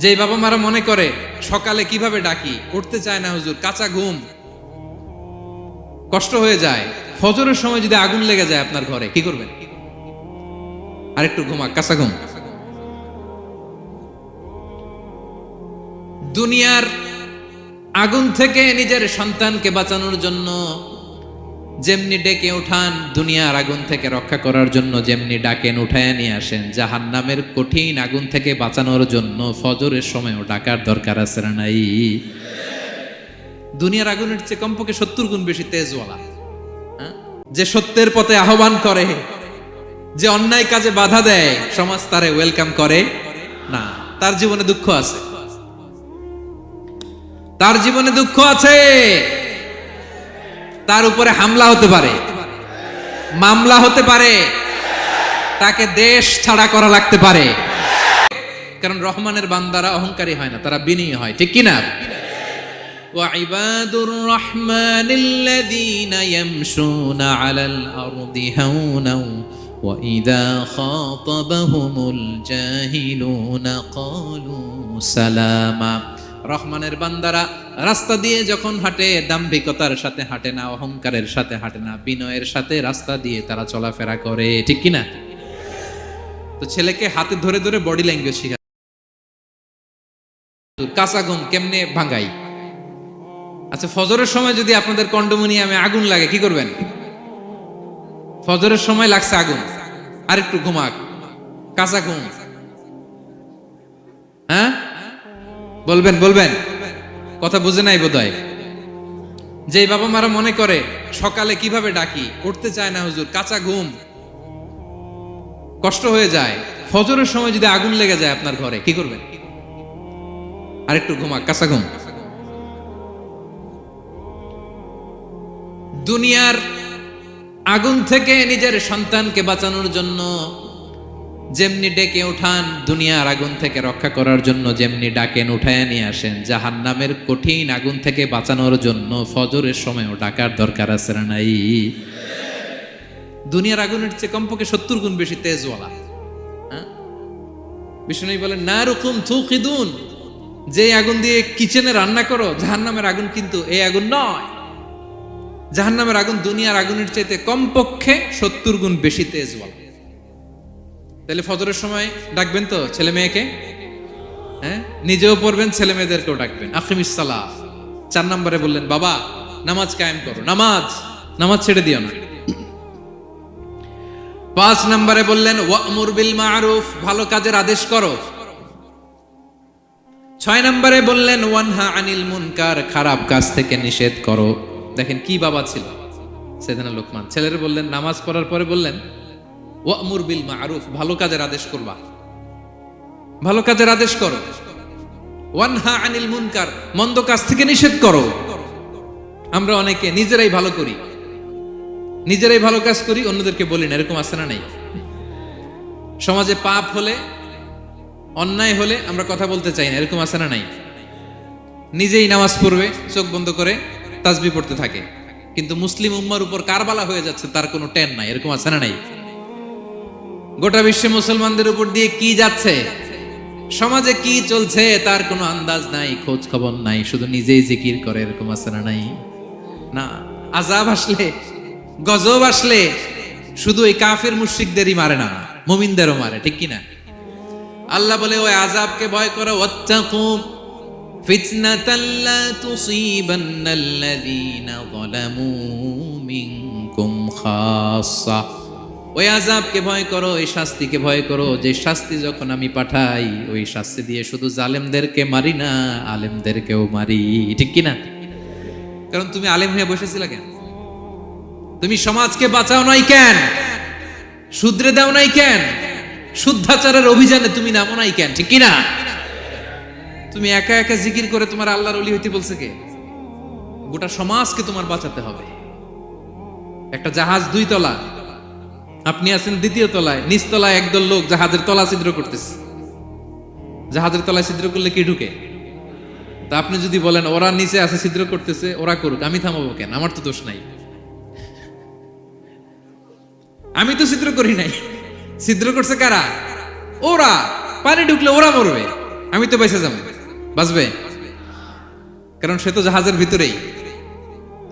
যে বাবা মারা মনে করে সকালে কিভাবে ডাকি, উঠতে চায় না হুজুর, কাঁচা ঘুম, কষ্ট হয়ে যায়। ফজরের সময় যদি আগুন লেগে যায় আপনার ঘরে, কি করবেন? আরেকটু ঘুমাক, কাঁচা ঘুম। দুনিয়ার আগুন থেকে নিজের সন্তানকে বাঁচানোর জন্য যেমনি ডেকে উঠান, দুনিয়ার আগুন থেকে রক্ষা করার জন্য যেমনি ডাকেন, উঠায় নিয়ে আসেন, জাহান্নামের কঠিন আগুন থেকে বাঁচানোর জন্য ফজরের সময়ও ডাকার দরকার আছে না নাই? দুনিয়ার আগুনের চেয়ে কমপক্ষে 70 গুণ বেশি তেজওয়ালা। যে সত্যের পথে আহ্বান করে, যে অন্যায় কাজে বাধা দেয়, সমাজ তারে ওয়েলকাম করে না। তার জীবনে দুঃখ আছে, তার জীবনে দুঃখ আছে। তার উপরে হামলা হতে পারে, মামলা হতে পারে, তাকে দেশ ছাড়া করা লাগতে পারে। কারণ রহমানের বান্দারা অহংকারী হয় না, তারা বিনয়ী হয়, ঠিক কিনা? وعباد الرحمن الذين يمشون على الأرض هونا وإذا خاطبهم الجاهلون قالوا سلاما। রহমানের বান্দারা রাস্তা দিয়ে যখন হাঁটে, দাম্ভিকতার সাথে হাঁটে না, অহংকারের সাথে হাঁটে না, বিনয়ের সাথে রাস্তা দিয়ে তারা চলাফেরা করে, ঠিক কিনা? তো ছেলেকে হাতে ধরে ধরে বডি ল্যাঙ্গুয়েজ শিখা। কাঁচা ঘুম কেমনে ভাঙাই? আচ্ছা, ফজরের সময় যদি আপনাদের কন্ডোমিনিয়ামে আগুন লাগে, কি করবেন? ফজরের সময় লাগছে আগুন, আরেকটু ঘুমাক, কাঁচা ঘুম। হ্যাঁ বলবেন, বলবেন, কথা বুঝে নাই বোধহয়। যে বাবা মারা মনে করে সকালে কিভাবে ডাকি, উঠতে চায় না হুজুর, কাঁচা ঘুম, কষ্ট হয়ে যায়। ফজরের সময় যদি আগুন লেগে যায় আপনার ঘরে, কি করবেন? আরেকটু ঘুমাক, কাঁচা ঘুম। দুনিয়ার আগুন থেকে নিজের সন্তানকে বাঁচানোর জন্য যেমনি ডেকে উঠান, দুনিয়ার আগুন থেকে রক্ষা করার জন্য যেমনি ডাকেন, উঠায় নিয়ে আসেন, জাহান্নামের কঠিন আগুন থেকে বাঁচানোর জন্য ফজরের সময়ও ডাকার দরকার আছে না নাই? দুনিয়ার আগুনের চেয়ে কমপক্ষে 70 গুণ বেশি তেজওয়ালা। বিষ্ণু বলেন, নারুকুম তুকিদুন, যে আগুন দিয়ে কিচেনে রান্না করো, জাহান্নামের আগুন কিন্তু এই আগুন নয়। জাহান্নামের আগুন দুনিয়ার আগুনের চাইতে কমপক্ষে 70 গুণ বেশি তেজওয়ালা। তাহলে ফজরের সময় ডাকবেন তো ছেলে মেয়েকে, হ্যাঁ, নিজেও পড়বেন, ছেলে মেয়েদেরকেও ডাকবেন। আকিমিস সালাহ। 4 নম্বরে বললেন, বাবা নামাজ কায়েম করো, নামাজ ছেড়ে দিও না। 5 নম্বরে বললেন, ওয়ামুর বিল মারুফ, ভালো কাজের আদেশ করো। 6 নম্বরে বললেন, ওয়ানহা আনিল মুনকার, খারাপ কাজ থেকে নিষেধ করো। দেখেন কি বাবা ছিল সাইয়েদনা লোকমান। ছেলেরা বললেন, নামাজ পড়ার পরে বললেন, ওয়ামুর বিল মারুফ, ভালো কাজের আদেশ করবা, ভালো কাজের আদেশ করো। ওয়ানহা আনিল মুনকার, মন্দ কাজ থেকে নিষেধ করো। আমরা অনেকে নিজেরাই ভালো করি, নিজেরাই ভালো কাজ করি, অন্যদেরকে বলি না, এরকম আছে না নাই? সমাজে পাপ হলে, অন্যায় হলে আমরা কথা বলতে চাই না, এরকম আছে না নাই? নিজেই নামাজ পড়বে, চোখ বন্ধ করে তাসবিহ পড়তে থাকে, কিন্তু মুসলিম উম্মার উপর কারবালা হয়ে যাচ্ছে, তার কোনো টেন নাই, এরকম আছে না নাই? গোটা বিশ্বে মুসলমানদের উপর দিয়ে কি যাচ্ছে, সমাজে কি চলছে, তার কোনো আন্দাজ নাই, খোঁজ খবর নাই, শুধু নিজেই জিকির করে, এরকম আছে না নাই? না, আযাব আসলে, গজব আসলে শুধু এই কাফের মুশরিকদেরই মারে না, মুমিনদেরও মারে, ঠিক কিনা? আল্লাহ বলে, ওই আযাবকে ভয় করো, ওয়াত্তাকু ফিতনাতাল লা তুসিবান্নাল্লাযীনা যালামু মিনকুম খাসসা। ওই আযাবকে ভয় করো, এই শাস্তিকে ভয় করো, যে শাস্তি যখন আমি পাঠাই, ওই শাস্তি দিয়ে শুধু জালেমদেরকে মারি না, আলেমদেরকেও মারি, ঠিক কিনা? কারণ তুমি আলেম হয়ে বসেছিলে কেন? তুমি সমাজকে বাঁচাও নাই কেন? শুধরে দাও নাই কেন? শুদ্ধাচারের অভিযানে তুমি নামো নাই কেন, ঠিক কিনা? তুমি একা একা জিকির করে তোমার আল্লাহর ওলি হইতে বলছে কে? গোটা সমাজকে তোমার বাঁচাতে হবে। একটা জাহাজ 2 তলা, আপনি আছেন 2য় তলায়, নিচ তলায় একদল লোক জাহাজের তলা ছিদ্র করতেছে। জাহাজের তলায় ছিদ্র করলে কি ঢুকে? তা আপনি যদি বলেন ওরা নিচে আছে ছিদ্র করতেছে, ওরা করুক, আমি থামাবো কেন? আমার তো দোষ নাই, আমি তো ছিদ্র করি নাই। ছিদ্র করছে কারা? ওরা। পানি ঢুকলে ওরা মরবে, আমি তো বেঁচে যাবো, বাঁচবে? কারণ সে তো জাহাজের ভিতরেই।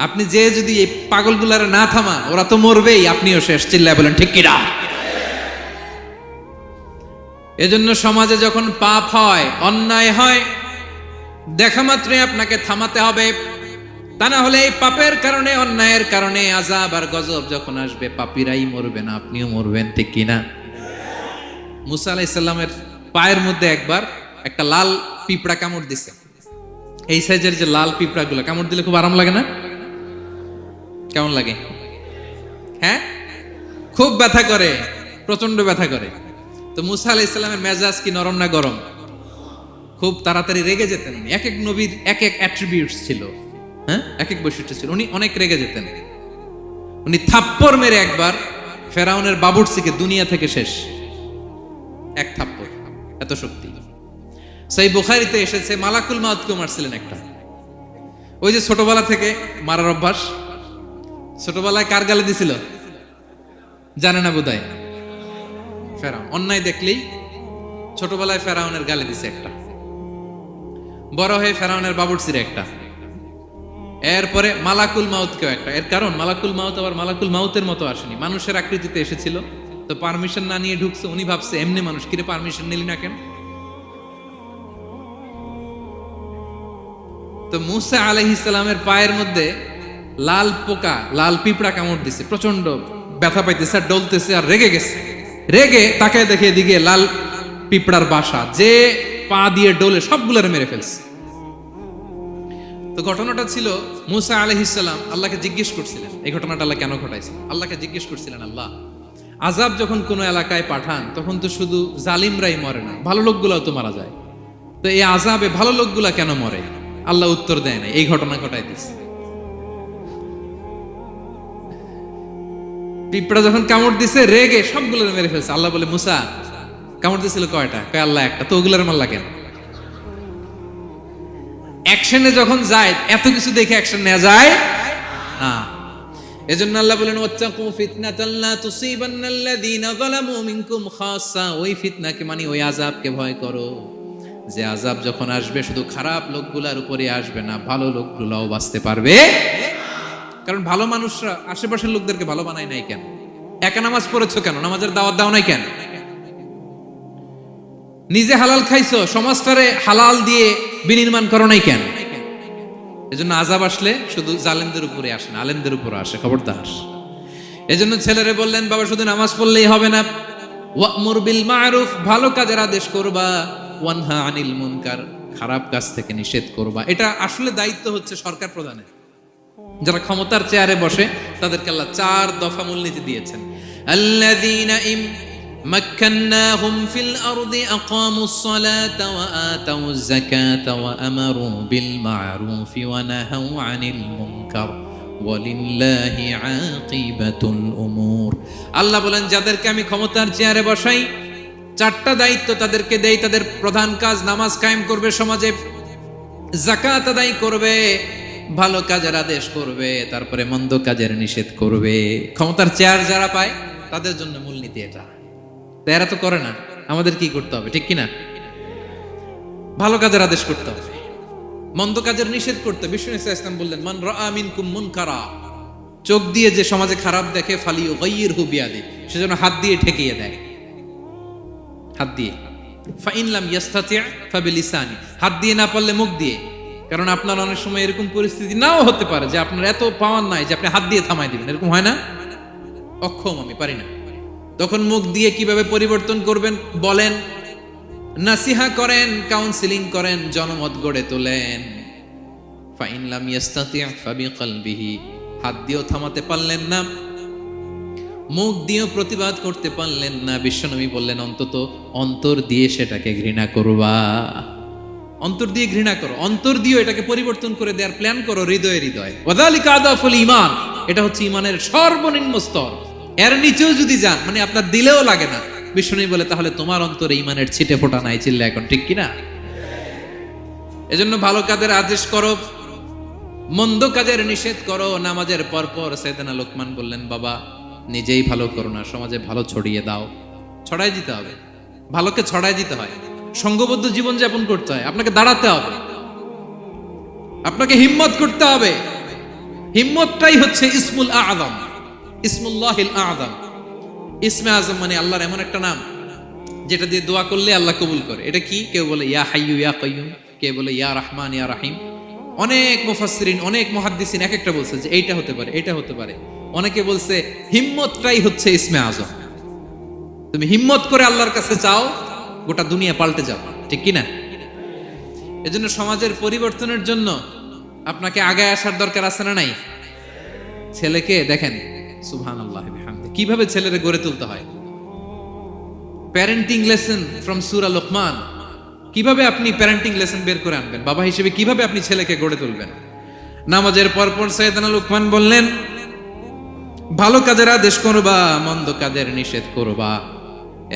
আপনি যে যদি এই পাগলগুলার না থামা, ওরা তো মরবেই, আপনিও শেষ। চিল্লায় বলেন ঠিক কিনা? এজন্য সমাজে যখন পাপ হয়, অন্যায় হয়, দেখা মাত্রই আপনাকে থামাতে হবে। তা না হলে এই পাপের কারণে, অন্যায়ের কারণে আযাব আর গজব যখন আসবে, পাপীরাই মরবে না, আপনিও মরবেন। ঠিক কিনা? মুসা আলাইহিস সালামের পায়ের মধ্যে একবার একটা লাল পিঁপড়া কামড় দিছে। এই সাইজের যে লাল পিঁপড়াগুলো কামড় দিলে খুব আরাম লাগে না? কেমন লাগে? হ্যাঁ, খুব ব্যথা করে, প্রচন্ড ব্যথা করে। তো মুসা আলাইহিস সালামের মেজাজ কি নরম না গরম? খুব তাড়াতাড়ি রেগে যেতেন। এক এক নবীর এক এক অ্যাট্রিবিউটস ছিল, হ্যাঁ, এক এক বৈশিষ্ট্য ছিল। উনি অনেক রেগে যেতেন। উনি থাপ্পড় মেরে একবার ফেরাউনের বাবুর্চিকে দুনিয়া থেকে শেষ, এক থাপ্পড়, এত শক্তি। সেই বুখারীতে এসেছে মালাকুল মাউতকে মারছিলেন একটা। ওই যে ছোটবেলা থেকে মারার অভ্যাস, ছোটবেলায় কার গালে দিছিল জানে না বোধহয়? ফেরাউন। অন্যায় দেখলেই ছোটবেলায় ফেরাউনের গালে দিছে একটা, বড় হয়ে ফেরাউনের বাবুর্চির একটা, এরপরে মালাকুল মাউতকেও একটা। এর কারণ মালাকুল মাউত আবার মালাকুল মাউতের মতো আসেনি, মানুষের আকৃতিতে এসেছিল। তো পারমিশন না নিয়ে ঢুকছে। উনি ভাবছে এমনি মানুষ, কিরে পারমিশন নিলি না কেন? তো মুসা আলাইহিস সালামের পায়ের মধ্যে লাল পোকা, লাল পিঁপড়া কামড় দিছে, প্রচন্ড ব্যথা পাইতেছে আর ডলতেছে আর রেগে গেছে। রেগে তাকে দেখে দিকে লাল পিঁপড়ার বাসা, যে পা দিয়ে ডলে সবগুলোরে মেরে ফেলছে। তো ঘটনাটা ছিল মুসা আলাইহিস সালাম আল্লাহকে জিজ্ঞেস করছিলেন, এই ঘটনাটা আল্লাহ কেন ঘটাইছে? আল্লাহকে জিজ্ঞেস করছিলেন, আল্লাহ আযাব যখন কোনো এলাকায় পাঠান তখন তো শুধু জালিমরাই মরে না, ভালো লোকগুলাও তো মারা যায়। তো এই আযাবে ভালো লোকগুলা কেন মরে? আল্লাহ উত্তর দেয় না, এই ঘটনা ঘটাই দিচ্ছে। পিঁপড়া যখন কামড় দিছে, রেগে সবগুলোর মেরে ফেলছে। আল্লাহ বলে, মুসা কামড় দিছিল কয়টা? কয় আল্লাহ একটা। তো ওগুলোর মারলা কেন? অ্যাকশনে যখন যায়, এত কিছু দেখে অ্যাকশন নেওয়া যায় না। এজন্য আল্লাহ বলেন, ওয়াত্তাকু ফিতনাতান লা তুসিবান্নাল্লাযীনা যালামু মিনকুম খাসসা। ওই ফিতনাকে মানে ওই আযাবকে ভয় করো, যে আযাব যখন আসবে শুধু খারাপ লোকগুলার উপরে আসবে না, ভালো লোকগুলাও বাঁচতে পারবে। কারণ ভালো মানুষরা আশেপাশের লোকদেরকে ভালো বানায় নাই কেন? একা নামাজ পড়েছো কেন? নামাজের দাওয়াত দাও নাই কেন? নিজে হালাল খাইছো, সমাজটারে হালাল দিয়ে বিনির্মাণ করো নাই কেন? এজন্য আযাব আসলে শুধু জালেমদের উপরে আসে না, আলেমদের উপরে আসে। খবরদার। এজন্য ছেলেরে বললেন, বাবা শুধু নামাজ পড়লেই হবে না, ওয়া'মুর বিল মা'রুফ, ভালো কাজের আদেশ করবা, ওয়ানহা আনিল মুনকার, খারাপ কাজ থেকে নিষেধ করবা। এটা আসলে দায়িত্ব হচ্ছে সরকার প্রধানের। যারা ক্ষমতার চেয়ারে বসে তাদেরকে আল্লাহ 4 দফা মূলনীতি দিয়েছেন। আল্লাযীনা মাক্কান্নাহুম ফিল আরদি আকামুস সালাতা ওয়া আতাউজ যাকাতা ওয়া আমারু বিল মা'রুফি ওয়া নাহাউ আনিল মুনকার ওয়ালিল্লাহি আকিবাতুল উমুর। আল্লাহ বলেন, যাদেরকে আমি ক্ষমতার চেয়ারে বসাই, 4টা দায়িত্ব তাদেরকে দেই। তাদের প্রধান কাজ নামাজ কায়েম করবে, সমাজে যাকাত আদায় করবে, ভালো কাজের আদেশ করবে, তারপরে মন্দ কাজের নিষেধ করবে। ক্ষমতার চেয়ার যারা পায় তাদের জন্য মূলনীতি এটা। তো এরা তো করে না, আমাদের কি করতে হবে? ঠিক কিনা? ভালো কাজের আদেশ করতে হবে, মন্দ কাজের নিষেধ করতে। বিষ্ণু ইসলাম বললেন, মান রাআ মিনকুম মুনকারা, চোখ দিয়ে যে সমাজে খারাপ দেখে, ফালিয়ুগাইয়িরহু বিয়াদি, সেজন্য হাত দিয়ে ঠেকিয়ে দেয়। হাত দিয়ে। ফাইন লাম ইয়াস্তাতি' ফাবিলিসানি, হাত দিয়ে না পারলে মুখ দিয়ে। কারণ আপনার অনেক সময় এরকম পরিস্থিতি নাও হতে পারে যে আপনার এত পাওয়ার নাই যে আপনি হাত দিয়ে থামাই দিবেন, এরকম হয় না? অক্ষম, আমি পারি না। তখন মুখ দিয়ে কিভাবে পরিবর্তন করবেন বলেন, নাসিহা করেন, কাউন্সিলিং করেন, জনমত গড়ে তোলেন। ফাইন লাম ইয়াস্তাতি' ফাবিকলবিহি, হাত দিয়েও থামাতে পারলেন না, মুখ দিয়েও প্রতিবাদ করতে পারলেন না, বিশ্বনবী বললেন অন্তত অন্তর দিয়ে সেটাকে ঘৃণা করবা। অন্তর দিয়ে ঘৃণা করো, অন্তর দিয়ে এটাকে পরিবর্তন করে দেওয়ার প্ল্যান করো, হৃদয়ে হৃদয়। ওয়াযালিকা আদাফুল ঈমান, এটা হচ্ছে ঈমানের সর্বনিম্ন স্তর। এর নিচেও যদি যান, মানে আপনার দিলেও লাগে না, বিশ্বনবী বলে তাহলে তোমার অন্তরে ঈমানের ছিটে ফোঁটা নাই। চিল্লা এখন ঠিক কিনা? এজন্য ভালো কাজের আদেশ করো, মন্দ কাজের নিষেধ করো। নামাজের পরপর সাইয়েদনা লোকমান বললেন, বাবা নিজেই ভালো করো না, সমাজে ভালো ছড়িয়ে দাও। ছড়াই দিতে হবে, ভালোকে ছড়াই দিতে হয়। সংঘবদ্ধ জীবন যাপন করতে হয়, আপনাকে দাঁড়াতে হবে, আপনাকে হিম্মত করতে হবে। হিম্মতটাই হচ্ছে ইসমুল আযম, ইসমুল্লাহিল আযম। ইসমে আযম মানে আল্লাহর এমন একটা নাম যেটা দিয়ে দোয়া করলে আল্লাহ কবুল করে। এটা কি? কেউ বলে ইয়া হাইয়ু ইয়া কাইয়ুম, কেউ বলে ইয়া রহমান ইয়া রাহিম। অনেক মুফাসসিরিন, অনেক মুহাদ্দিসিন এক একটা বলছে যে এইটা হতে পারে, এটা হতে পারে। অনেকে বলছে হিম্মতটাই হচ্ছে ইসমে আযম। তুমি হিম্মত করে আল্লাহর কাছে চাও, গোটা দুনিয়া পাল্টে যাও, ঠিক কি না? এজন্য সমাজের পরিবর্তনের জন্য আপনাকে আগায় আসার দরকার আছে না নাই? ছেলেকে দেখেন, সুবহানাল্লাহ বিহামদি, কিভাবে ছেলেরে গড়ে তুলতে হয়। প্যারেন্টিং লেসন ফ্রম সূরা লোকমান। কিভাবে আপনি প্যারেন্টিং লেসন বের করে আনবেন, বাবা হিসেবে কিভাবে আপনি ছেলেকে গড়ে তুলবেন। নামাজের পরপর সাইয়েদনা লোকমান বললেন, ভালো কাজের আদেশ করবা, মন্দ কাজের নিষেধ করবা।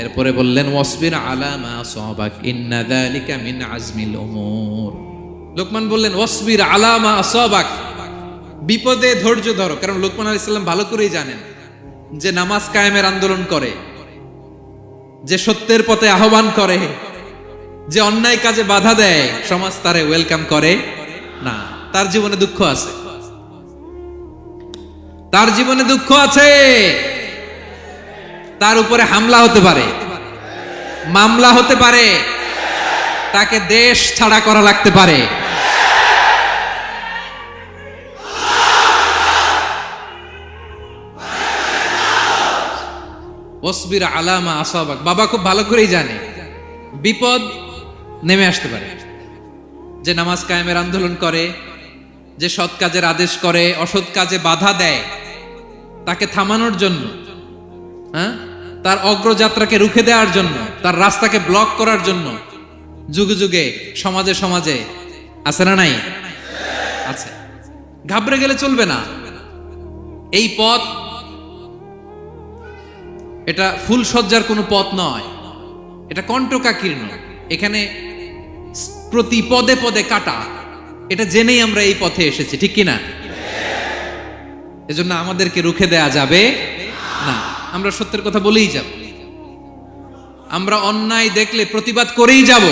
এরপরে বললেন ওয়াসবির আলা মা আসাবাক ইন্না যালিকা মিন আজমিল উমুর। লোকমান বললেন ওয়াসবির আলা মা আসাবাক, বিপদে ধৈর্য ধরো। কারণ লোকমান আলাইহিস সালাম ভালো করেই জানেন যে নামাজ কায়েমের আন্দোলন করে, যে সত্যের পথে আহ্বান করে, যে অন্যায় কাজে বাধা দেয়, সমাজ তারে ওয়েলকাম করে না। তার জীবনে দুঃখ আছে, তার জীবনে দুঃখ আছে, তার উপরে হামলা হতে পারে, মামলা হতে পারে, তাকে দেশ ছাড়া করা লাগতে পারে। ওয়াসবির আলা মা আসাবাক, বাবা খুব ভালো করেই জানে বিপদ নেমে আসতে পারে। যে নামাজ কায়েমের আন্দোলন করে, যে সৎ কাজের আদেশ করে, অসৎ কাজে বাধা দেয়, তাকে থামানোর জন্য, হ্যাঁ, তার অগ্রযাত্রাকে রুখে দেওয়ার জন্য, তার রাস্তাকে ব্লক করার জন্য যুগে যুগে সমাজে সমাজে আছে না নাই? আছে। ঘাবড়ে গেলে চলবে না। এই পথ, এটা ফুল সজ্জার কোনো পথ নয়, এটা কণ্টকাকীর্ণ। এখানে প্রতি পদে পদে কাটা। এটা জেনেই আমরা এই পথে এসেছি, ঠিক কিনা? এজন্য আমাদেরকে রুখে দেয়া যাবে না। আমরা সত্যের কথা বলেই যাব, আমরা অন্যায় দেখলে প্রতিবাদ করেই যাব।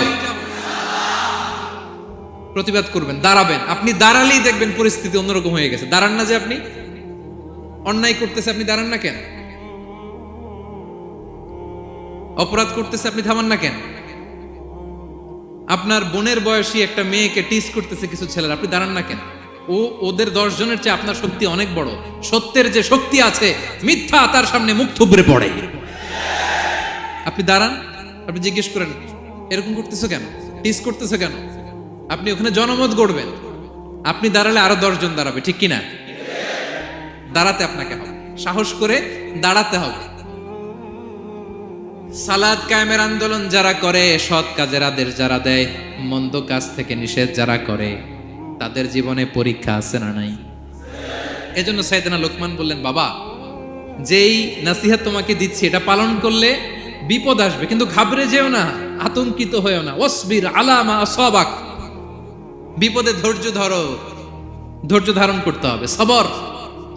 প্রতিবাদ করবেন, দাঁড়াবেন। আপনি দাঁড়ালেই দেখবেন পরিস্থিতি অন্যরকম হয়ে গেছে। দাঁড়ান না যে আপনি, অন্যায় করতেছে আপনি দাঁড়ান না কেন? অপরাধ করতেছে আপনি থামান না কেন? আপনার বোনের বয়সী একটা মেয়েকে টিস করতেছে কিছু ছেলেরা, আপনি দাঁড়ান না কেন? ওদের 10 জনের চেয়ে আপনার শক্তি অনেক বড়। সত্যের যে শক্তি আছে, মিথ্যা তার সামনে মুখ থুবড়ে পড়ে। আপনি দাঁড়ান, আপনি জিজ্ঞেস করেন এরকম করতেছো কেন, টিস করতেছো কেন? আপনি ওখানে জনমত গড়বেন। আপনি দাঁড়ালে আরো 10 জন দাঁড়াবে, ঠিক কিনা? দাঁড়াতে আপনাকে হবে, সাহস করে দাঁড়াতে হবে। সালাত কায়েমের আন্দোলন যারা করে, সৎ কাজের আদেশ যারা দেয়, মন্দ কাজ থেকে নিষেধ যারা করে, তাদের জীবনে পরীক্ষা আছে না নাই? এজন্য সাইয়েদনা লোকমান বললেন, বাবা যেই নসিহত তোমাকে দিচ্ছি এটা পালন করলে বিপদ আসবে, কিন্তু ঘাবড়ে যেও না, আতঙ্কিত হয়েও না। ওয়াসবির আলা মা আসাবাক, বিপদে ধৈর্য ধরো, ধৈর্য ধারণ করতে হবে। সবর,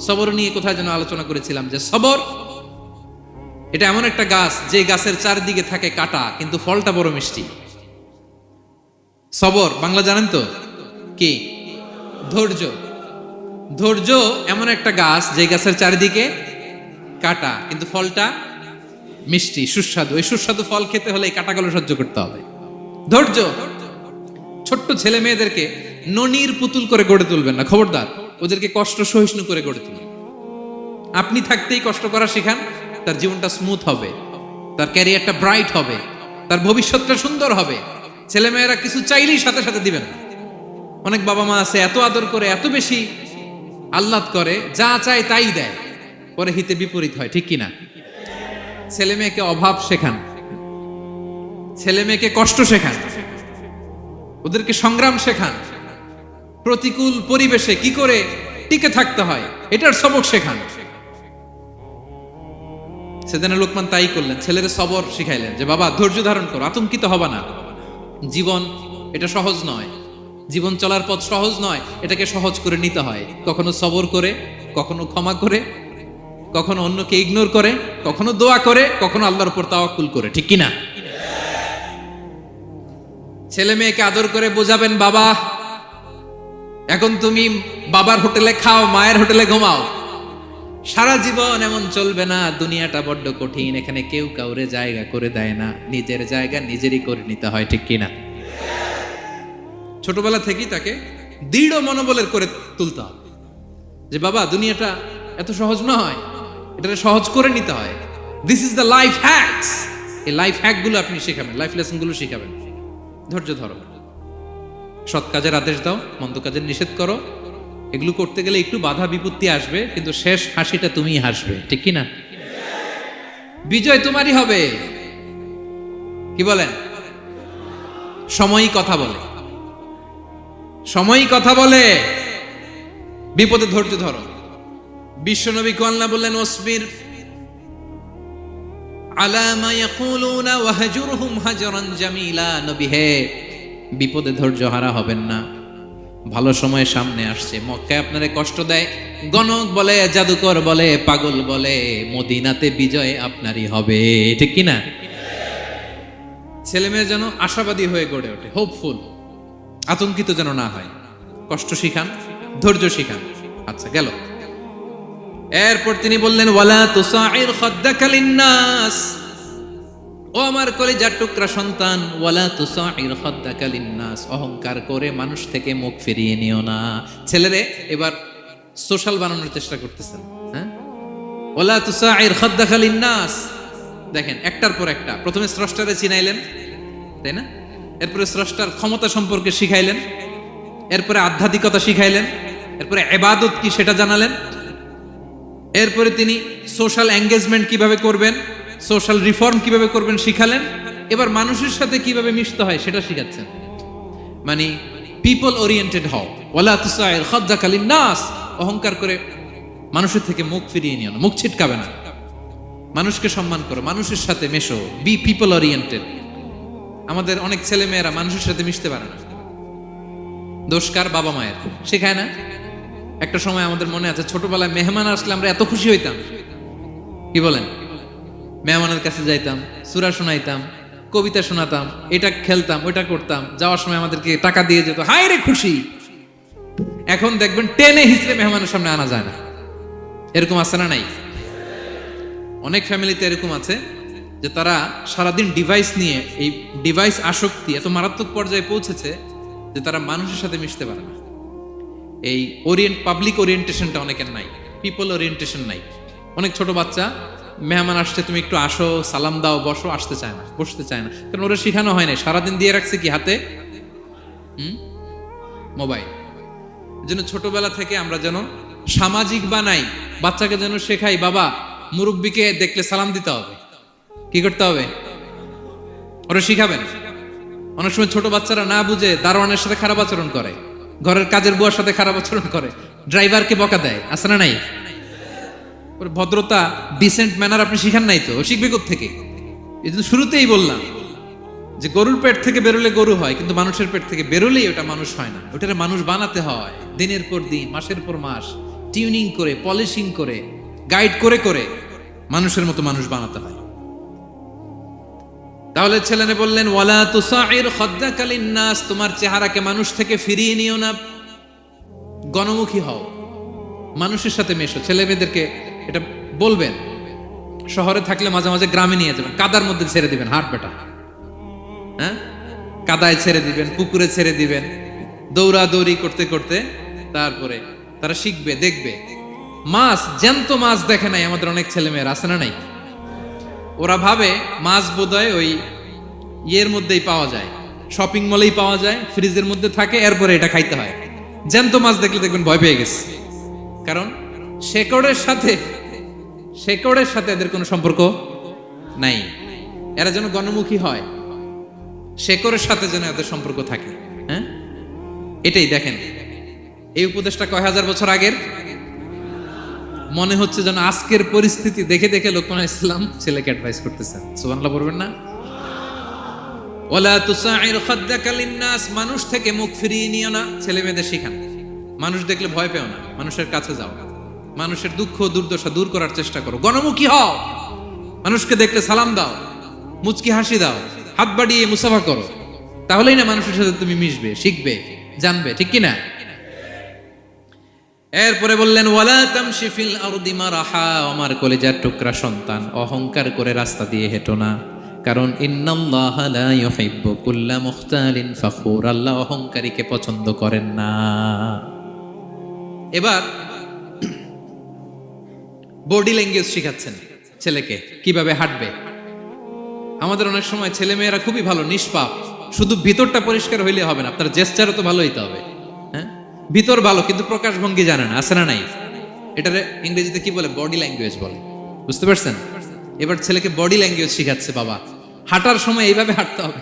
সবর নিয়ে কোথায় যেন আলোচনা করেছিলাম যে সবর এটা এমন একটা গাছ যে গাছের চারদিকে থাকে কাটা, কিন্তু ফলটা বড় মিষ্টি। সবর বাংলা জানেন তো কি? ধৈর্য। ধৈর্য এমন একটা গাছ যে গাছের চারিদিকে কাটা, কিন্তু ফলটা মিষ্টি, সুস্বাদু। এই সুস্বাদু ফল খেতে হলে এই কাটাগুলো সহ্য করতে হবে। ধৈর্য। ছোট্ট ছেলে মেয়েদেরকে ননির পুতুল করে গড়ে তুলবেন না, খবরদার। ওদেরকে কষ্ট সহিষ্ণু করে গড়ে তুলবেন। আপনি থাকতেই কষ্ট করা শেখান, তার জীবনটা স্মুথ হবে, তার ক্যারিয়ারটা ব্রাইট হবে, তার ভবিষ্যৎটা সুন্দর হবে। ছেলেমেয়েরা কিছু চাইলেই সাথে সাথে দিবেন। অনেক বাবা মা আছে এত আদর করে, এত বেশি আহ্লাদ করে, যা চায় তাই দেয়, পরে হিতে বিপরীত হয়, ঠিক কিনা? ছেলে মেয়েকে অভাব শেখান, ছেলে মেয়েকে কষ্ট শেখান, ওদেরকে সংগ্রাম শেখান, প্রতিকূল পরিবেশে কি করে টিকে থাকতে হয় এটার সবক শেখান। সেদিন লোকমান তাই করলেন, ছেলের সবর শিখাইলেন যে বাবা ধৈর্য ধারণ করো, আতঙ্কিত হবা না। জীবন এটা সহজ নয়, জীবন চলার পথ সহজ নয়, এটাকে সহজ করে নিতে হয়। কখনো সবর করে, কখনো ক্ষমা করে, কখনো অন্যকে ইগনোর করে, কখনো দোয়া করে, কখনো আল্লাহর উপর তাওয়াক্কুল করে, ঠিক কিনা? ছেলে মেয়েকে আদর করে বোঝাবেন, বাবা এখন তুমি বাবার হোটেলে খাও, মায়ের হোটেলে ঘুমাও। সারা জীবন এমন চলবে না, দুনিয়াটা বড্ড কঠিন, এখানে কেউ কাউরে জায়গা করে দেয় না, নিজের জায়গা নিজেরই করে নিতে হয়, ঠিক কিনা? ছোটবেলা থেকেই তাকে দৃঢ় মনোবলের করে তুলতে হবে যে বাবা দুনিয়াটা এত সহজ নয়, এটা সহজ করে নিতে হয়। This is the life hacks. এই লাইফ হ্যাক গুলো আপনি শেখাবেন, লাইফ লেসন গুলো শিখাবেন। ধৈর্য ধরো, সৎ কাজের আদেশ দাও, মন্দ কাজের নিষেধ করো। এগুলো করতে গেলে একটু বাধা বিপত্তি আসবে, কিন্তু শেষ হাসিটা তুমিই হাসবে, ঠিক কিনা? বিজয় তোমারই হবে। কি বলেন? সময়ই কথা বলে, সময়ই কথা বলে। বিপদে ধৈর্য ধরো। বিশ্বনবী আল্লাহ বললেন, ওয়াসবির আলা মা ইয়াকুলুনা ওয়াহজুরহুম হাজরান জামিলা। নবী হে, বিপদে ধৈর্য হারা হবেন না। ভালো সময় সামনে আসছে, মক্কায় আপনারে কষ্ট দেয়, গণক বলে, জাদুকর বলে, পাগল বলে, মদিনাতে বিজয় আপনারই হবে, ঠিক কিনা? ছেলে মেয়ে যেন আশাবাদী হয়ে গড়ে ওঠে, হোপফুল, আতঙ্কিত যেন না হয়। কষ্ট শিখান, ধৈর্য শিখান। আচ্ছা, গেল। এরপর তিনি বললেন, ওয়ালা তুসাইর খাদ্দাকা লিন্নাস। ও আমার কলিজার টুকরা সন্তান, ওয়ালা তুসাইর খাদ্দাকা লিন্নাস, অহংকার করে মানুষ থেকে মুখ ফিরিয়ে নিও না। ছেলেরে এবার সোশ্যাল বানানোর চেষ্টা করতেছেন, হ্যাঁ? ওয়ালা তুসাইর খাদ্দাকা লিন্নাস। দেখেন, একটার পর একটা। প্রথমে স্রষ্টারে চিনাইলেন, তাই না? এরপরে স্রষ্টার ক্ষমতা সম্পর্কে শিখাইলেন, এরপরে আধ্যাত্মিকতা শিখাইলেন, এরপরে ইবাদত কি সেটা জানালেন, এরপরে তিনি সোশ্যাল এঙ্গেজমেন্ট কিভাবে করবেন, সোশ্যাল রিফর্ম কিভাবে করবেন শিখালেন। এবার মানুষের সাথে কিভাবে মিশতে হয় সেটা শিখাচ্ছেন। মানে পিপল ওরিয়েন্টেড হও। ওয়ালা তুসাইর খাদ্দাকা লিন্নাস, অহংকার করে মানুষের থেকে মুখ ফিরিয়ে নিও না, মুখ ছিটকাবে না। মানুষকে সম্মান করো, মানুষের সাথে মেশো, বি পিপল ওরিয়েন্টেড। আমাদের অনেক ছেলে মেয়েরা মানুষের সাথে মিশতে পারে না। দোষ কার? বাবা মায়ের, শেখায় না। একটা সময় আমাদের মনে আছে, ছোটবেলায় মেহমান আসলে আমরা এত খুশি হইতাম। কি বলেন? মেহমানের কাছে যাইতাম, সূরা শোনাইতাম, কবিতা শোনাতাম, এটা খেলতাম, ওইটা করতাম। যাওয়ার সময় আমাদেরকে টাকা দিয়ে যেত, হায় রে খুশি। এখন দেখবেন টেনে হিসেবে মেহমানের সামনে আনা যায় না। এরকম আছে না নাই? অনেক ফ্যামিলিতে এরকম আছে যে তারা সারাদিন ডিভাইস নিয়ে, এই ডিভাইস আসক্তি এত মারাত্মক পর্যায়ে পৌঁছেছে যে তারা মানুষের সাথে মিশতে পারে না। এই পাবলিক ওরিয়েন্টেশনটা অনেকের নাই, পিপল ওরিয়েন্টেশন নাই। অনেক ছোট বাচ্চা, মেহমান আসছে, তুমি একটু আসো, সালাম দাও, বসো, আসতে চায় না, বসতে চায় না। কারণ ওরা শিখানো হয় না, সারাদিন দিয়ে রাখছে কি হাতে? মোবাইল। যেন ছোটবেলা থেকে আমরা যেন সামাজিক বানাই, বাচ্চাকে যেন শেখাই, বাবা মুরব্বীকে দেখলে সালাম দিতে হবে, কি করতে হবে ওরা শিখাবেন। অনেক সময় ছোট বাচ্চারা না বুঝে দারোয়ানের সাথে খারাপ আচরণ করে, ঘরের কাজের বুয়ার সাথে খারাপ আচরণ করে, ড্রাইভারকে বকা দেয়, আছে না নাই? ভদ্রতা, ডিসেন্ট ম্যানার আপনি শিখান নাই তো, শিখবে কোত্থেকে? এই জন্য শুরুতেই বললাম যে গরুর পেট থেকে বেরোলে গরু হয়, কিন্তু মানুষের পেট থেকে বেরোলেই ওটা মানুষ হয় না। ওটারে মানুষ বানাতে হয় দিনের পর দিন, মাসের পর মাস, টিউনিং করে, পলিশিং করে, গাইড করে করে মানুষের মতো মানুষ বানাতে হয়। তাহলে ছেলেনে বললেন, ওয়ালা তুসাইর খাদ্দাকা লিন্নাস, তোমার চেহারাকে মানুষ থেকে ফিরিয়ে নিও না, গণমুখী হও, মানুষের সাথে মেশো। ছেলে মেয়েদেরকে এটা বলবেন। শহরে থাকলে মাঝে মাঝে গ্রামে নিয়ে যাবেন, কাদার মধ্যে ছেড়ে দিবেন, হাট বেটা, হ্যাঁ, কাদায় ছেড়ে দিবেন, পুকুরে ছেড়ে দিবেন, দৌড়াদৌড়ি করতে করতে তারপরে তারা শিখবে, দেখবে। মাছ, জ্যান্ত মাছ দেখে নাই আমাদের অনেক ছেলে মেয়েরা, আছে না নাই? ওরা ভাবে মাছ বোধহয় ওই ইয়ের মধ্যেই পাওয়া যায়, শপিং মলেই পাওয়া যায়, ফ্রিজের মধ্যে থাকে, এরপরে এটা খাইতে হয়। জ্যান্ত মাছ দেখলে দেখবেন ভয় পেয়ে গেছে, কারণ শেকড়ের সাথে এদের কোনো সম্পর্ক নাই। এরা যেন গণমুখী হয়, শেকড়ের সাথে যেন এদের সম্পর্ক থাকে। হ্যাঁ, এটাই দেখেন, এই উপদেশটা কয় হাজার বছর আগের। মনে হচ্ছে যেন আজকের পরিস্থিতি দেখে দেখে লোকমান ইসলাম ছেলেকে অ্যাডভাইস করতেছেন। সুবহানাল্লাহ পড়বেন না? ওয়ালা তুসাইর খাদ্দাকা লিন্নাস, মানুষ থেকে মুখ ফিরিয়ে নিও না। ছেলে মেয়েদের শিখান, মানুষ দেখলে ভয় পেও না, মানুষের কাছে যাও, মানুষের দুঃখ দুর্দশা দূর করার চেষ্টা করো, গণমুখী হও, মানুষকে দেখলে সালাম দাও, মুচকি হাসি দাও, হাত বাড়িয়ে মুসাফা করো। তাহলেই না মানুষের সাথে তুমি মিশবে, শিখবে, জানবে, ঠিক কিনা? এরপরে বললেন ওয়ালা তামশি ফিল আরদি মারাহা, আমার কলিজার টুকরা সন্তান, অহংকার করে রাস্তা দিয়ে হেঁটো না, কারণ ইন্নাল্লাহা লা ইউহিব্বু কুল্লা মুখতালিন ফাখুর, আল্লাহ অহংকারীকে পছন্দ করেন না। এবার বডি ল্যাঙ্গুয়েজ শিখাচ্ছেন ছেলেকে, কিভাবে হাঁটবে। আমাদের অনেক সময় ছেলে মেয়েরা খুবই ভালো, নিষ্পাপ, শুধু ভিতরটা পরিষ্কার হইলে হবে না, আপনার জেস্টারও তো ভালো হইতে হবে। হ্যাঁ, ভিতর ভালো কিন্তু প্রকাশ ভঙ্গি জানে না, আছে না নাই? এটারে ইংরেজিতে কি বলে? বডি ল্যাঙ্গুয়েজ বলে, বুঝতে পারছেন? এবার ছেলেকে বডি ল্যাঙ্গুয়েজ শিখাচ্ছে বাবা, হাঁটার সময় এইভাবে হাঁটতে হবে।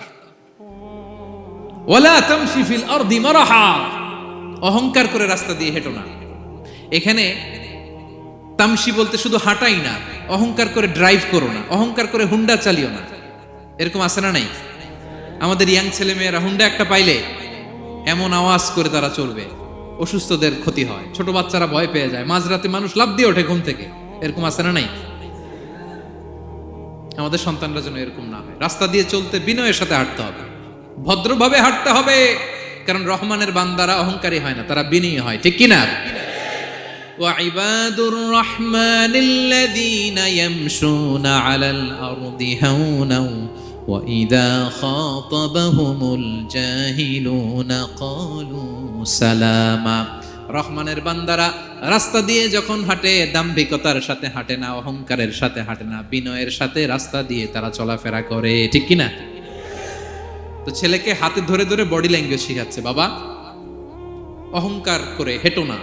ওয়ালা তামশি ফিল আরদি মারাহা, অহংকার করে রাস্তা দিয়ে হেঁটো না। এখানে তামশি বলতে শুধু হাঁটাই না, অহংকার করে ড্রাইভ করো না, অহংকার করে হুন্ডা চালিও না। এরকম আছে না নাই? আমাদের ইয়াং ছেলে মেয়েরা হুন্ডা একটা পাইলে এমন আওয়াজ করে তারা চলবে, অসুস্থদের ক্ষতি হয়, ছোট বাচ্চারা ভয় পেয়ে যায়, মাঝরাতে মানুষ লাফ দিয়ে ওঠে ঘুম থেকে। এরকম আছে না নাই? আমাদের সন্তানরা যেন এরকম না হয়। রাস্তা দিয়ে চলতে বিনয়ের সাথে হাঁটতে হবে, ভদ্রভাবে হাঁটতে হবে, কারণ রহমানের বান্দারা অহংকারী হয় না, তারা বিনয়ী হয়, ঠিক কিনা? وعباد الرحمن الذين يمشون على الأرض هونا وإذا خاطبهم الجاهلون قالوا سلاما, রহমানের বান্দারা রাস্তা দিয়ে যখন হাঁটে দাম্ভিকতার সাথে হাঁটে না, অহংকারের সাথে হাঁটে না, বিনয়ের সাথে রাস্তা দিয়ে তারা চলাফেরা করে, ঠিক কিনা? তো ছেলেকে হাতে ধরে ধরে বডি ল্যাঙ্গুয়েজ শিখাচ্ছে, বাবা অহংকার করে হেঁটো না,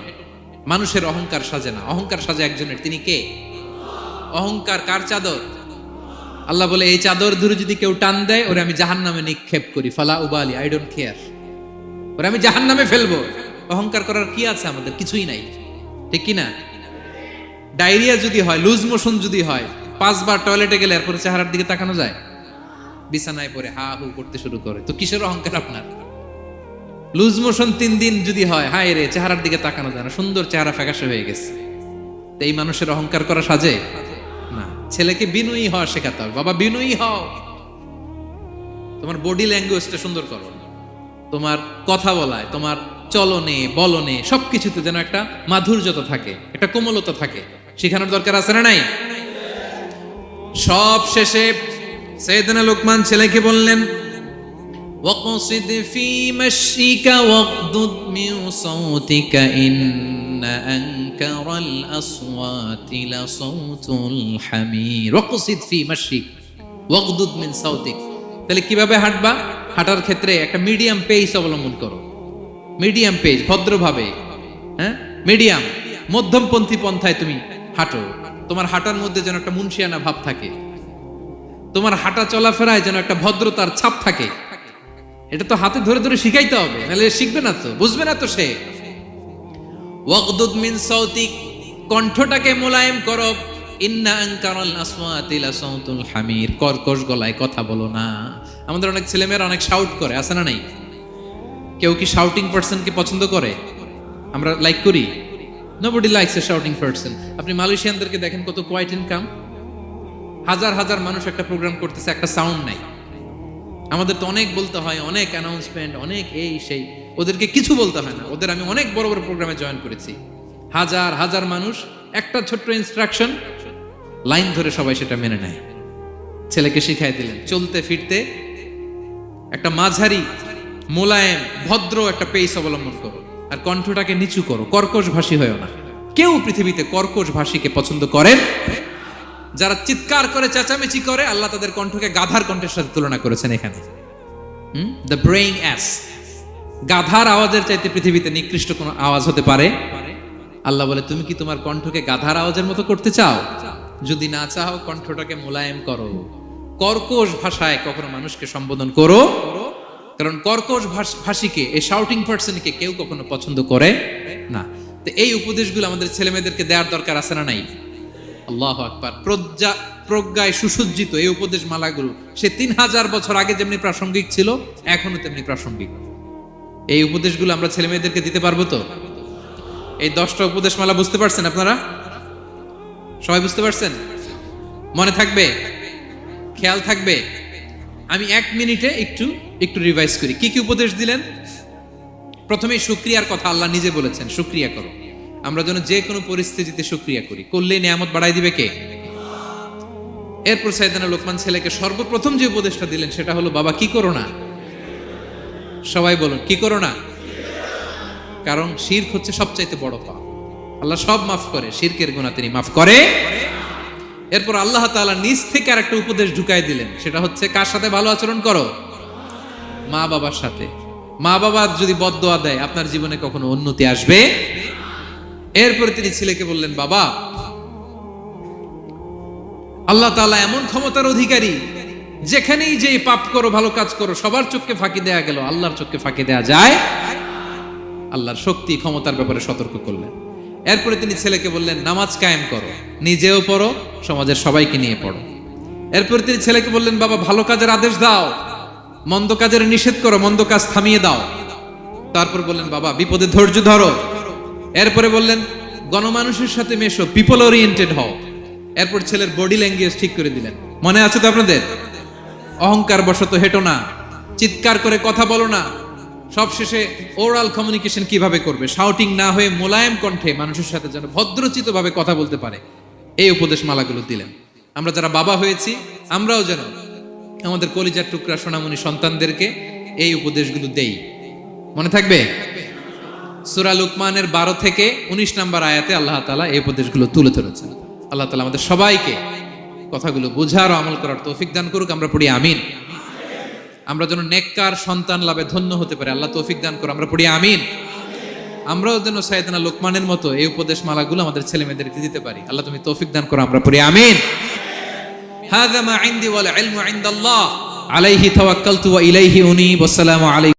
মানুষের অহংকার সাজে না, অহংকার সাজে একজনের, তিনি কে? অহংকার কার চাদর? আল্লাহ বলে এই চাদর ধরে যদি কেউ টান দেয় ওরে আমি জাহান্নামে নিক্ষেপ করি, ফালা উবালি, আই ডোন্ট কেয়ার, ওরে আমি জাহান্নামে ফেলবো। অহংকার করার কি আছে আমাদের? কিছুই নাই, ঠিক কিনা? ডায়রিয়া যদি হয়, লুজ মোশন যদি হয়, 5 বার টয়লেটে গেলে এরপরে চেহারার দিকে তাকানো যায়? বিছানায় পড়ে হা হু করতে শুরু করে, তো কিসের অহংকার আপনার? লুজ মোশন 3 দিন যদি হয়, হায় রে, চেহারার দিকে তাকানো যায় না, সুন্দর চেহারা ফ্যাকাশে হয়ে গেছে, তো এই মানুষের অহংকার করা সাজে না। ছেলেকে বিনয়ী হওয়া শেখাতে হবে, বাবা বিনয়ী হও, তোমার বডি ল্যাঙ্গুয়েজটা সুন্দর করো, তোমার কথা বলায়, তোমার চলনে বলনে সবকিছুতে যেন একটা মাধুর্যতা থাকে, একটা কোমলতা থাকে, শেখানোর দরকার আছে না নাই? সব শেষে সাইয়েদনা লোকমান ছেলেকে বললেন ওয়াকসিদ ফি মাশিকা ওয়াগদুদ মিন সাউতিকা ইন্না আনকারাল আসওয়াতি লাসাউতুল হামির। ওয়াকসিদ ফি মাশিক ওয়াগদুদ মিন সাউতিক, তাহলে কিভাবে হাঁটবা? হাঁটার ক্ষেত্রে একটা মিডিয়াম পেস অবলম্বন করো, মিডিয়াম পেস, ভদ্রভাবে, হ্যাঁ, মিডিয়াম মধ্যমপন্থী পন্থায় তুমি হাঁটো। তোমার হাঁটার মধ্যে যেন একটা মুনশিয়ানা ভাব থাকে, তোমার হাঁটা চলাফেরায় যেন একটা ভদ্রতার ছাপ থাকে। এটা তো হাতে ধরে ধরে শিখাইতে হবে, নাহলে শিখবে না তো, বুঝবে না তো সে। ওয়াগদুদ মিন সাউতিক, কণ্ঠটাকে মোলায়েম করো। ইন্না আনকারাল আসওয়াতি লাসাউতুল হামির, কর্কশ গলায় কথা বলো না। আমাদের অনেক ছেলেমেয়েরা অনেক শাউট করে, আছে না নাই? কেউ কি শাউটিং পারসনকে পছন্দ করে? আমরা লাইক করি? Nobody likes a shouting person. আপনি মালয়েশিয়ানদেরকে দেখেন কত কোয়াইট ইনকাম, হাজার হাজার মানুষ একটা প্রোগ্রাম করতেছে, একটা সাউন্ড নাই। আমাদের তো অনেক বলতে হয়, অনেক অ্যানাউন্সমেন্ট, অনেক এই সেই, ওদেরকে কিছু বলতে হয় না। ওদের আমি অনেক বড় বড় প্রোগ্রামে জয়েন করেছি, হাজার হাজার মানুষ, একটা ছোট্ট ইনস্ট্রাকশন, লাইন ধরে সবাই সেটা মেনে নেয়। ছেলেকে শিখাই দিলেন চলতে ফিরতে একটা মাঝারি মোলায়েম ভদ্র একটা পেস অবলম্বন করো, আর কণ্ঠটাকে নিচু করো, কর্কশ ভাষী হয়েও না। কেউ পৃথিবীতে কর্কশ ভাষীকে পছন্দ করেন? যারা চিৎকার করে চেঁচামেচি করে, আল্লাহ তাদের কণ্ঠকে গাধার কণ্ঠের সাথে তুলনা করেছেন এখানে। দ্য ব্রেইং অ্যাস, গাধার আওয়াজের চাইতে পৃথিবীতে নিকৃষ্ট কোন আওয়াজ হতে পারে? আল্লাহ বলে তুমি কি তোমার কণ্ঠকে গাধার আওয়াজের মতো করতে চাও? যদি না চাও, কণ্ঠটাকে মোলায়েম করো, কর্কশ ভাষায় কখনো মানুষকে সম্বোধন করো, কারণ কর্কশ ভাষীকে, এই শাউটিং পারসনকে কেউ কখনো পছন্দ করে না। তো এই উপদেশগুলো আমাদের ছেলে মেয়েদেরকে দেওয়ার দরকার আছে না নাই? আল্লাহু আকবার। প্রজ্ঞায় সুসজ্জিত এই উপদেশ মালাগুলো সে 3000 বছর আগে যেমনি প্রাসঙ্গিক ছিল, এখনো তেমনি প্রাসঙ্গিক। এই উপদেশগুলো আমরা ছেলে মেয়েদেরকে দিতে পারবো তো? এই 10টা উপদেশ মালা বুঝতে পারছেন আপনারা? সবাই বুঝতে পারছেন? মনে থাকবে? খেয়াল থাকবে? আমি 1 মিনিটে একটু একটু রিভাইজ করি। কি কি উপদেশ দিলেন? প্রথমেই শুকরিয়ার কথা আল্লাহ নিজে বলেছেন, শুকরিয়া করো। আমরা যেন যে কোনো পরিস্থিতিতে শুকরিয়া করি, করলে নিয়ামত বাড়াই দিবে কে? এরপর সাইয়েদনা লোকমান ছেলেকে সর্বপ্রথম যে উপদেশটা দিলেন সেটা হলো, বাবা কি করো না। সবাই বলুন, কি করো না। কারণ শিরক হচ্ছে সবচাইতে বড় পাপ। আল্লাহ সব মাফ করে, শিরকের গুনাহ তিনি মাফ করে। এরপর আল্লাহ তাআলা নিজ থেকে আরেকটা উপদেশ ঢুকাই দিলেন, সেটা হচ্ছে কার সাথে ভালো আচরণ করো? মা বাবার সাথে। মা বাবা যদি বদদোয়া দেয় আপনার জীবনে কখনো উন্নতি আসবে? এরপরে তিনি ছেলেকে বললেন, বাবা আল্লাহ তাআলা এমন ক্ষমতার অধিকারী, যেখানেই যে পাপ করো ভালো কাজ করো সবার চোখকে ফাঁকি দেয়া গেল, আল্লাহর চোখকে ফাঁকি দেয়া যায়? আল্লাহর শক্তি ক্ষমতার ব্যাপারে সতর্ক করলেন। এরপরে তিনি ছেলেকে বললেন, নামাজ কায়েম করো, নিজেও পড়ো, সমাজের সবাইকে নিয়ে পড়ো। এরপরে তিনি ছেলেকে বললেন, বাবা ভালো কাজের আদেশ দাও, মন্দ কাজের নিষেধ করো, মন্দ কাজ থামিয়ে দাও। তারপর বললেন, বাবা বিপদে ধৈর্য ধরো। এরপরে বললেন, গণমানুষের সাথে মেশো, পিপল ওরিয়েন্টেড হও। এরপর ছেলের বডি ল্যাঙ্গুয়েজ ঠিক করে দিলেন, মনে আছে তো আপনাদের? অহংকার বশত হেঁটো না, চিৎকার করে কথা বলো না। সবশেষে ওরাল কমিউনিকেশন কিভাবে করবে, শাউটিং না হয়ে মোলায়েম কণ্ঠে মানুষের সাথে যেন ভদ্রচিত ভাবে কথা বলতে পারে, এই উপদেশ মালাগুলো দিলেন। আমরা যারা বাবা হয়েছি আমরাও যেন আমাদের কলিজার টুকরা সোনামণি সন্তানদেরকে এই উপদেশগুলো দেই। মনে থাকবে? সূরা লুকমানের 12 থেকে 19 নম্বর আয়াতে আল্লাহ তাআলা এই উপদেশগুলো তুলে ধরেছেন। আল্লাহ তাআলা আমাদের সবাইকে কথাগুলো বোঝার ও আমল করার তৌফিক দান করুক। আমরা পড়ি আমিন। আমরা যেন নেককার সন্তান লাভে ধন্য হতে পারি, আল্লাহ তৌফিক দান করুন। আমরা পড়ি আমিন। আমরাও যেন সাইয়েদনা লোকমানের মতো এই উপদেশ মালাগুলো আমাদের ছেলে মেয়েদেরকে দিতে পারি, আল্লাহ তুমি তৌফিক দান করো। আমরা পড়ি আমিন। হাযা মা ইনদি ওয়াল ইলমু ইনদাল্লাহ আলাইহি তাওয়াক্কালতু ওয়া ইলাইহি উনীব। আসসালামু আলাইকুম।